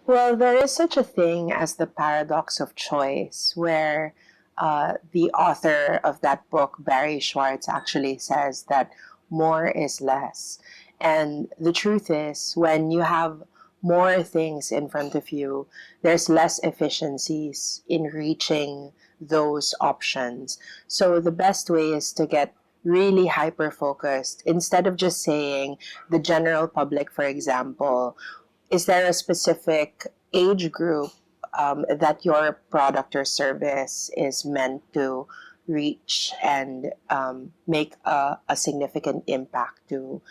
Well, there is such a thing as the paradox of choice, where the author of that book, Barry Schwartz, actually says that more is less. And the truth is, when you have more things in front of you, there's less efficiencies in reaching those options. So the best way is to get really hyper focused instead of just saying the general public, for example. Is there a specific age group that your product or service is meant to reach and make a significant impact to?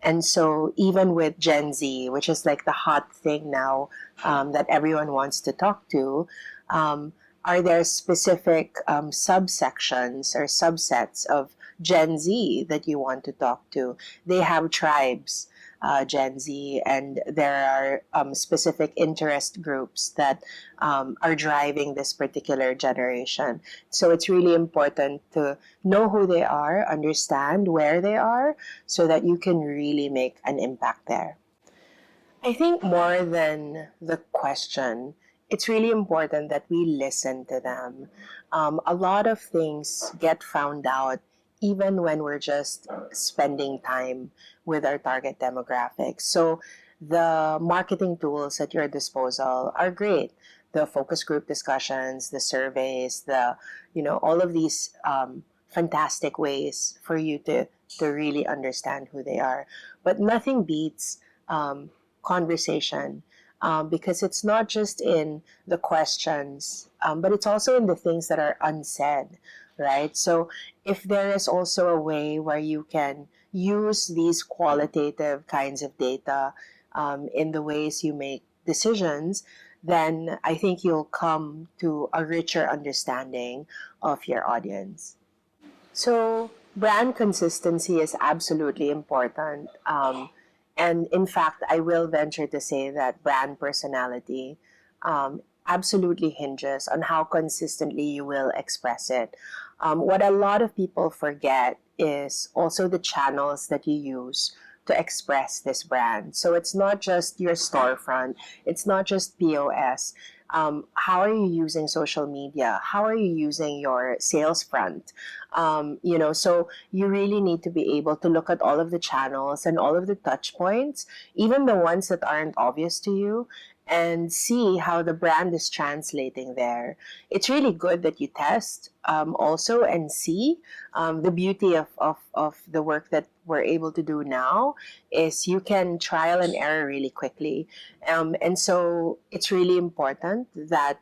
And so, even with Gen Z, which is like the hot thing now that everyone wants to talk to, um, are there specific subsections or subsets of Gen Z that you want to talk to? They have tribes, Gen Z, and there are specific interest groups that are driving this particular generation. So it's really important to know who they are, understand where they are, so that you can really make an impact there. I think more than the question, it's really important that we listen to them. A lot of things get found out even when we're just spending time with our target demographics. So the marketing tools at your disposal are great. The focus group discussions, the surveys, all of these fantastic ways for you to really understand who they are. But nothing beats conversation, because it's not just in the questions, but it's also in the things that are unsaid, right? So if there is also a way where you can use these qualitative kinds of data in the ways you make decisions, then I think you'll come to a richer understanding of your audience. So, brand consistency is absolutely important. And in fact, I will venture to say that brand personality absolutely hinges on how consistently you will express it. What a lot of people forget is also the channels that you use to express this brand. So it's not just your storefront, it's not just POS. How are you using social media? How are you using your sales front? So you really need to be able to look at all of the channels and all of the touch points, even the ones that aren't obvious to you, and see how the brand is translating there. It's really good that you test also and see. The beauty of the work that we're able to do now is you can trial and error really quickly. And so it's really important that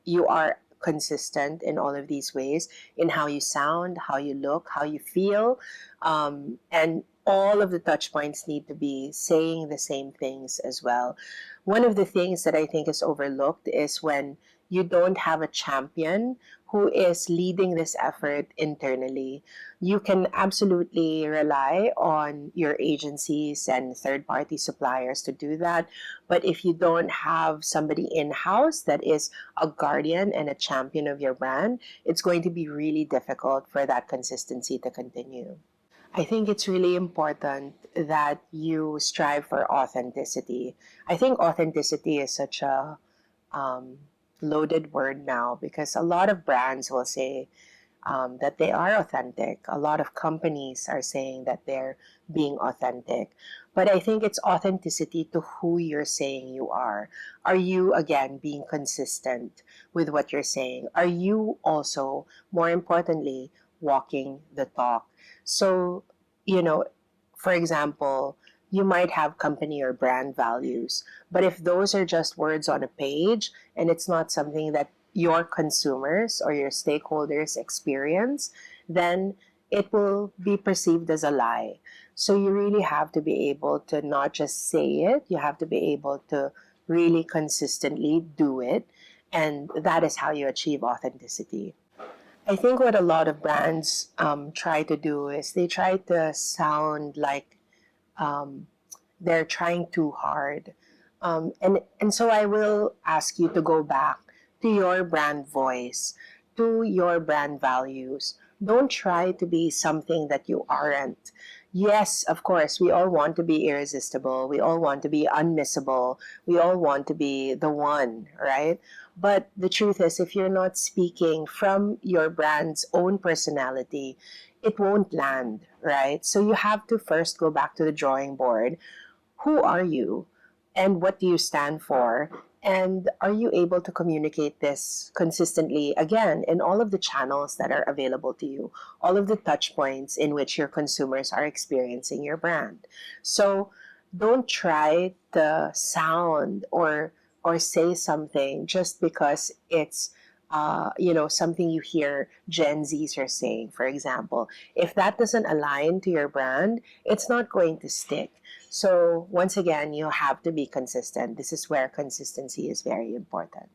you are consistent in all of these ways, in how you sound, how you look, how you feel, and all of the touch points need to be saying the same things as well. One of the things that I think is overlooked is when you don't have a champion who is leading this effort internally. You can absolutely rely on your agencies and third party suppliers to do that. But if you don't have somebody in house that is a guardian and a champion of your brand, it's going to be really difficult for that consistency to continue. I think it's really important that you strive for authenticity. I think authenticity is such a um, loaded word now, because a lot of brands will say that they are authentic. A lot of companies are saying that they're being authentic. But I think it's authenticity to who you're saying you are. Are you, again, being consistent with what you're saying? Are you also, more importantly, walking the talk? So, you know, for example, you might have company or brand values, but if those are just words on a page and it's not something that your consumers or your stakeholders experience, then it will be perceived as a lie. So you really have to be able to not just say it, you have to be able to really consistently do it. And that is how you achieve authenticity. I think what a lot of brands try to do is they try to sound like um, they're trying too hard. And so I will ask you to go back to your brand voice, to your brand values. Don't try to be something that you aren't. Yes, of course, we all want to be irresistible. We all want to be unmissable. We all want to be the one, right? But the truth is, if you're not speaking from your brand's own personality, it won't land, right? So you have to first go back to the drawing board. Who are you and what do you stand for? And are you able to communicate this consistently again in all of the channels that are available to you, all of the touch points in which your consumers are experiencing your brand? So don't try to sound or say something just because it's something you hear Gen Zs are saying, for example. If that doesn't align to your brand, it's not going to stick. So once again, you have to be consistent. This is where consistency is very important.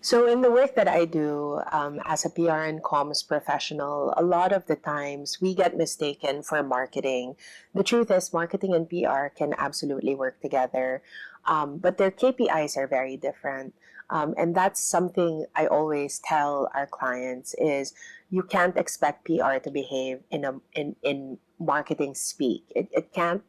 So in the work that I do as a PR and comms professional, a lot of the times we get mistaken for marketing. The truth is marketing and PR can absolutely work together, but their KPIs are very different. And that's something I always tell our clients is you can't expect PR to behave in marketing speak. It can't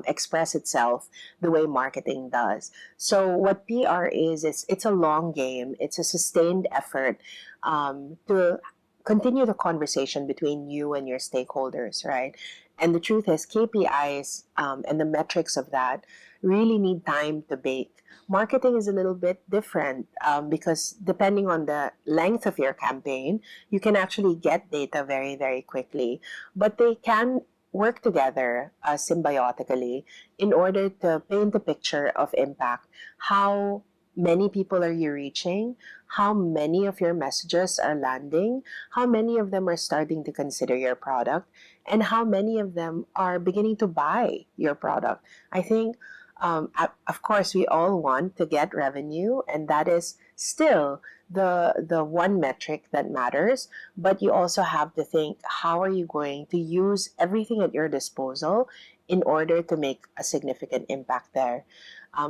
express itself the way marketing does. So what PR is it's a long game. It's a sustained effort to continue the conversation between you and your stakeholders, right? And the truth is KPIs and the metrics of that really need time to bake. Marketing is a little bit different because depending on the length of your campaign, you can actually get data very, very quickly. But they can work together symbiotically in order to paint a picture of impact. How many people are you reaching? How many of your messages are landing? How many of them are starting to consider your product? And how many of them are beginning to buy your product? I think, of course, we all want to get revenue, and that is still the one metric that matters. But you also have to think, how are you going to use everything at your disposal in order to make a significant impact there?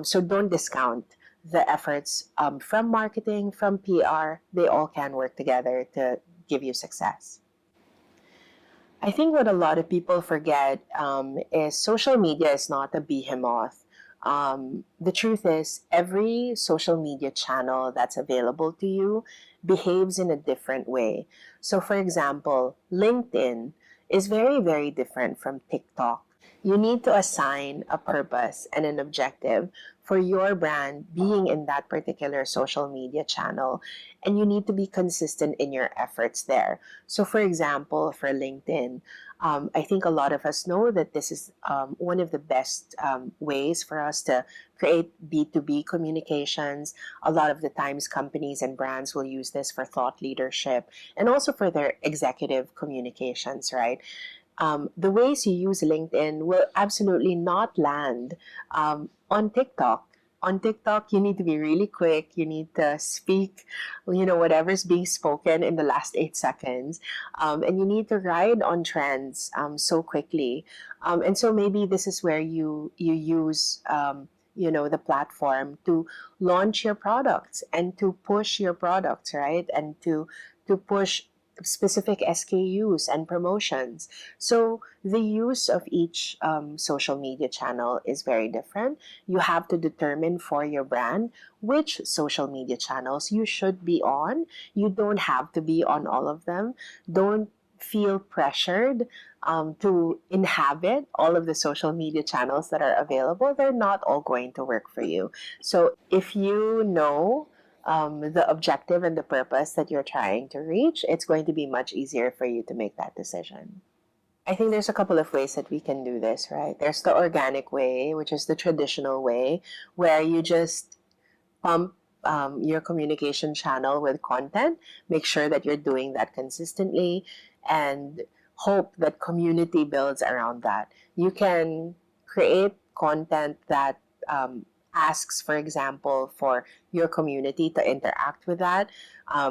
So don't discount the efforts from marketing, from PR. They all can work together to give you success. I think what a lot of people forget is social media is not a behemoth. The truth is, every social media channel that's available to you behaves in a different way. So, for example, LinkedIn is very, very different from TikTok. You need to assign a purpose and an objective for your brand being in that particular social media channel, and you need to be consistent in your efforts there. So, for example, for LinkedIn, I think a lot of us know that this is one of the best ways for us to create B2B communications. A lot of the times, companies and brands will use this for thought leadership and also for their executive communications, right? The ways you use LinkedIn will absolutely not land on TikTok. On TikTok, you need to be really quick. You need to speak, whatever's being spoken in the last 8 seconds. And you need to ride on trends so quickly. And so maybe this is where you use, the platform to launch your products and to push your products, right? And to push specific SKUs and promotions. So the use of each social media channel is very different. You have to determine for your brand which social media channels you should be on. You don't have to be on all of them. Don't feel pressured to inhabit all of the social media channels that are available. They're not all going to work for you. So if you know the objective and the purpose that you're trying to reach, it's going to be much easier for you to make that decision. I think there's a couple of ways that we can do this, right? There's the organic way, which is the traditional way, where you just pump your communication channel with content, make sure that you're doing that consistently, and hope that community builds around that. You can create content that asks, for example, for your community to interact with that.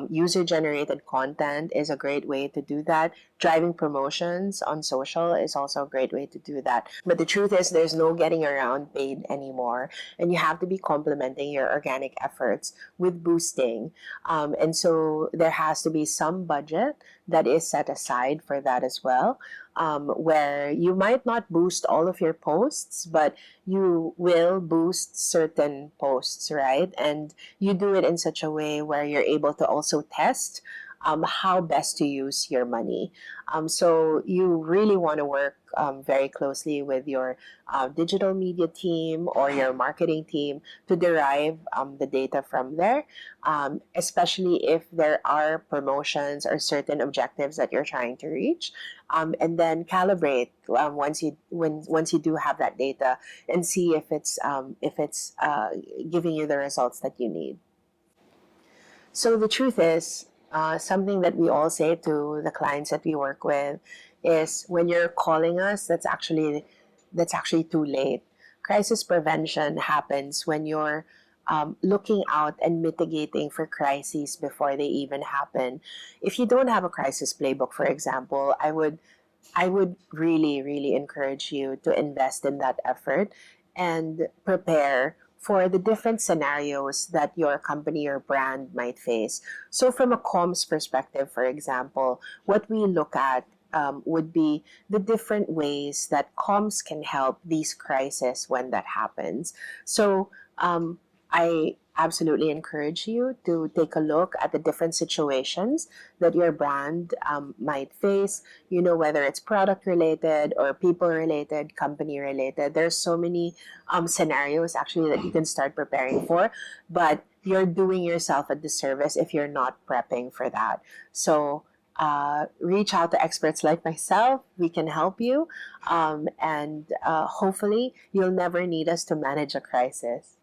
User generated content is a great way to do that. Driving promotions on social is also a great way to do that. But the truth is, there's no getting around paid anymore, and you have to be complementing your organic efforts with boosting. And so there has to be some budget that is set aside for that as well. where you might not boost all of your posts, but you will boost certain posts, right? And you do it in such a way where you're able to also test how best to use your money. So you really want to work very closely with your digital media team or your marketing team to derive the data from there, especially if there are promotions or certain objectives that you're trying to reach, and then calibrate once you do have that data and see if it's giving you the results that you need. So the truth is, something that we all say to the clients that we work with is when you're calling us, that's actually too late. Crisis prevention happens when you're looking out and mitigating for crises before they even happen. If you don't have a crisis playbook, for example, I would really, really encourage you to invest in that effort and prepare for the different scenarios that your company or brand might face. So, from a comms perspective, for example, what we look at would be the different ways that comms can help these crises when that happens. So, I absolutely encourage you to take a look at the different situations that your brand might face, whether it's product related or people related, company related. There's so many scenarios actually that you can start preparing for, but you're doing yourself a disservice if you're not prepping for that. So reach out to experts like myself. We can help you, and hopefully you'll never need us to manage a crisis.